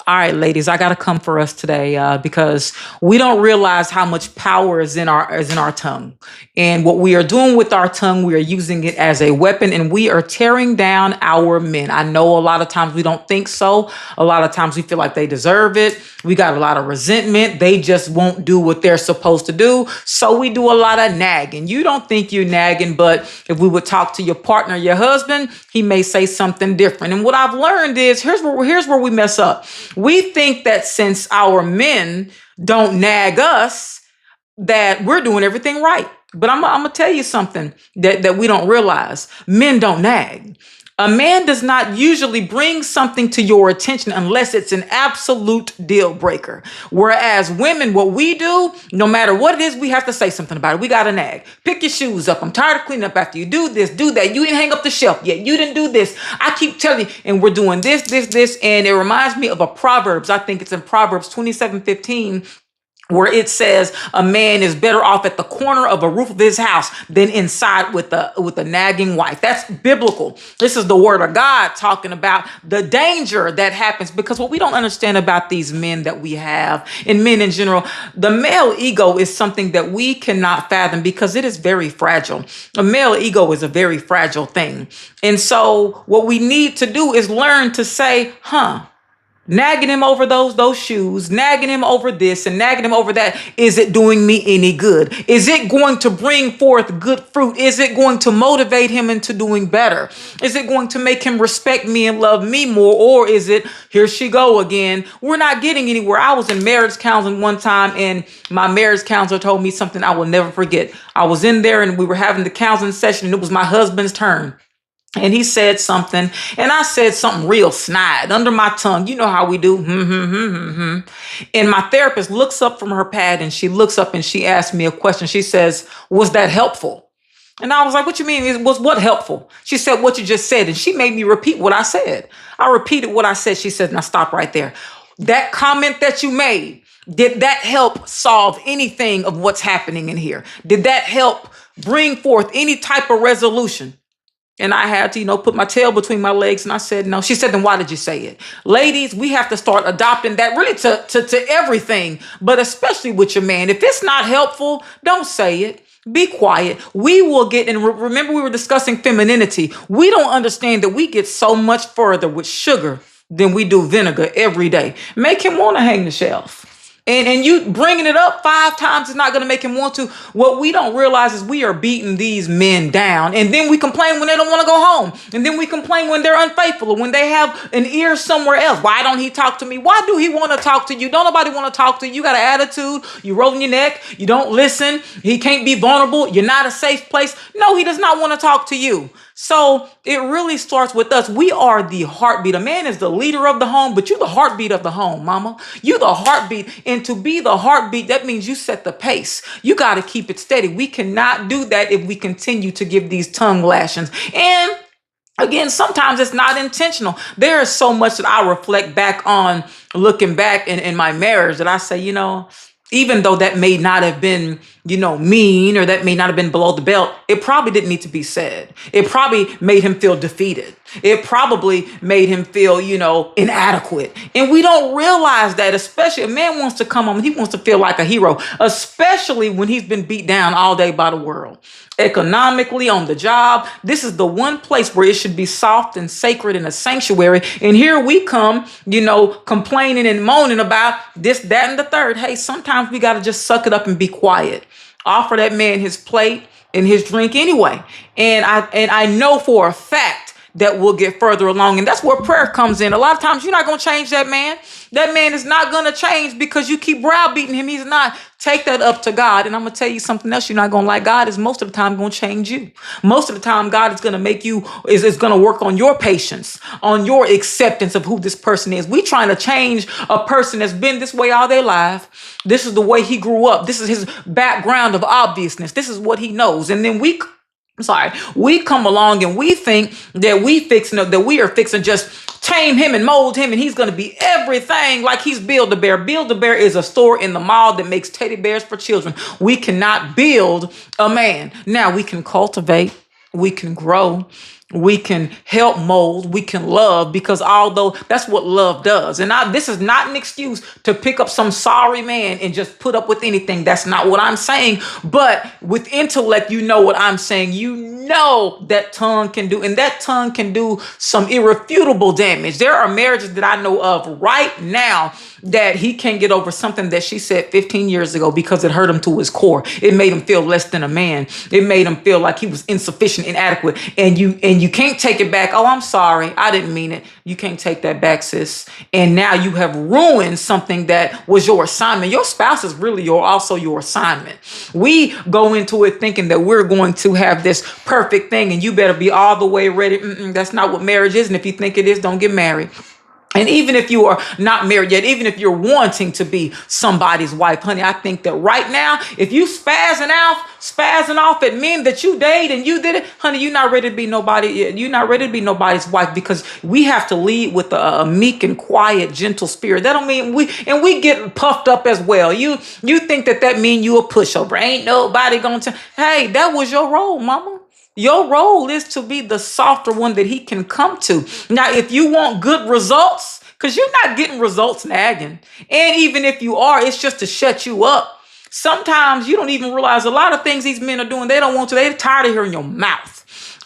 All right, ladies, I got to come for us today because we don't realize how much power is in our tongue, and what we are doing with our tongue, we are using it as a weapon, and we are tearing down our men. I know a lot of times we don't think so. A lot of times we feel like they deserve it. We got a lot of resentment. They just won't do what they're supposed to do, so we do a lot of nagging. You don't think you're nagging, but if we would talk to your partner, your husband, he may say something different. And what I've learned is here's where we mess up. We think that since our men don't nag us, that we're doing everything right. But I'm gonna tell you something that we don't realize. Men don't nag. A man does not usually bring something to your attention unless it's an absolute deal breaker. Whereas women, what we do, no matter what it is, we have to say something about it. We got to nag. Pick your shoes up. I'm tired of cleaning up after you. Do this, do that. You didn't hang up the shelf yet. You didn't do this. I keep telling you, and we're doing this. And it reminds me of a Proverbs. I think it's in Proverbs 27:15, where it says a man is better off at the corner of a roof of his house than inside with a nagging wife. That's biblical. This is the word of God talking about the danger that happens, because what we don't understand about these men that we have, and men in general, the male ego is something that we cannot fathom because it is very fragile. A male ego is a very fragile thing. And so what we need to do is learn to say, nagging him over those shoes, nagging him over this and nagging him over that. Is it doing me any good? Is it going to bring forth good fruit? Is it going to motivate him into doing better? Is it going to make him respect me and love me more? Or is it, here she go again? We're not getting anywhere. I was in marriage counseling one time, and my marriage counselor told me something I will never forget. I was in there and we were having the counseling session, and it was my husband's turn. And he said something, and I said something real snide under my tongue. You know how we do. And my therapist looks up from her pad, and she looks up and she asked me a question. She says, "Was that helpful?" And I was like, "What you mean? Was what helpful?" She said, "What you just said." And she made me repeat what I said. I repeated what I said. She said, "Now stop right there. That comment that you made, did that help solve anything of what's happening in here? Did that help bring forth any type of resolution?" And I had to, put my tail between my legs, and I said, no. She said, "Then why did you say it?" Ladies, we have to start adopting that really to everything, but especially with your man. If it's not helpful, don't say it. Be quiet. We will get, and remember we were discussing femininity. We don't understand that we get so much further with sugar than we do vinegar every day. Make him want to hang the shelf. And you bringing it up 5 times is not going to make him want to. What we don't realize is we are beating these men down. And then we complain when they don't want to go home. And then we complain when they're unfaithful or when they have an ear somewhere else. Why don't he talk to me? Why do he want to talk to you? Don't nobody want to talk to you. You got an attitude. You rolling your neck. You don't listen. He can't be vulnerable. You're not a safe place. No, he does not want to talk to you. So it really starts with us. We are the heartbeat. A man is the leader of the home, but you're the heartbeat of the home, mama. You the heartbeat. And to be the heartbeat, that means you set the pace. You got to keep it steady. We cannot do that if we continue to give these tongue lashings. And again, sometimes it's not intentional. There is so much that I reflect back on, looking back in my marriage, that I say, even though that may not have been, mean, or that may not have been below the belt, it probably didn't need to be said. It probably made him feel defeated. It probably made him feel, inadequate. And we don't realize that, especially a man wants to come home, he wants to feel like a hero, especially when he's been beat down all day by the world. Economically, on the job, this is the one place where it should be soft and sacred and a sanctuary. And here we come, complaining and moaning about this, that, and the third. Hey, sometimes we got to just suck it up and be quiet. Offer that man his plate and his drink anyway. And I know for a fact that we'll get further along. And that's where prayer comes in. A lot of times you're not going to change that man. That man is not going to change because you keep browbeating him. He's not. Take that up to God. And I'm going to tell you something else you're not going to like. God is most of the time going to change you. Most of the time, God is going to make you, is going to work on your patience, on your acceptance of who this person is. We trying to change a person that's been this way all their life. This is the way he grew up. This is his background of obviousness. This is what he knows. And then we come along and we think that we are fixing just tame him and mold him, and he's going to be everything like he's Build-A-Bear. Build-A-Bear is a store in the mall that makes teddy bears for children. We cannot build a man. Now we can cultivate, we can grow, we can help mold, we can love, because although that's what love does. And this is not an excuse to pick up some sorry man and just put up with anything. That's not what I'm saying. But with intellect, you know what I'm saying. You know that tongue can do, and that tongue can do some irrefutable damage. There are marriages that I know of right now that he can't get over something that she said 15 years ago because it hurt him to his core. It made him feel less than a man. It made him feel like he was insufficient, inadequate. And you can't take it back. Oh, I'm sorry. I didn't mean it. You can't take that back, sis. And now you have ruined something that was your assignment. Your spouse is really also your assignment. We go into it thinking that we're going to have this perfect thing and you better be all the way ready. That's not what marriage is. And if you think it is, don't get married. And even if you are not married yet, even if you're wanting to be somebody's wife, honey, I think that right now, if you spazzing off at men that you date and you did it, honey, you're not ready to be nobody's wife, because we have to lead with a meek and quiet, gentle spirit. That don't mean we get puffed up as well. You think that mean you a pushover. Ain't nobody gonna tell. Hey, that was your role, mama. Your role is to be the softer one that he can come to. Now, if you want good results, because you're not getting results nagging, and even if you are, it's just to shut you up. Sometimes you don't even realize a lot of things these men are doing. They don't want to. They're tired of hearing your mouth.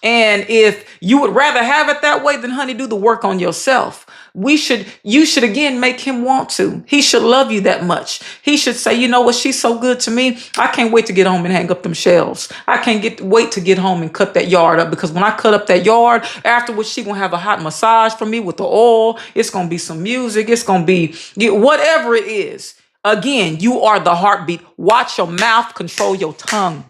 And if you would rather have it that way, then honey, do the work on yourself. You should again make him want to. He should love you that much. He should say, you know what, she's so good to me. I can't wait to get home and hang up them shelves. I can't wait to get home and cut that yard up, because when I cut up that yard, afterwards she gonna have a hot massage for me with the oil. It's gonna be some music. It's gonna be whatever it is. Again, you are the heartbeat. Watch your mouth, control your tongue.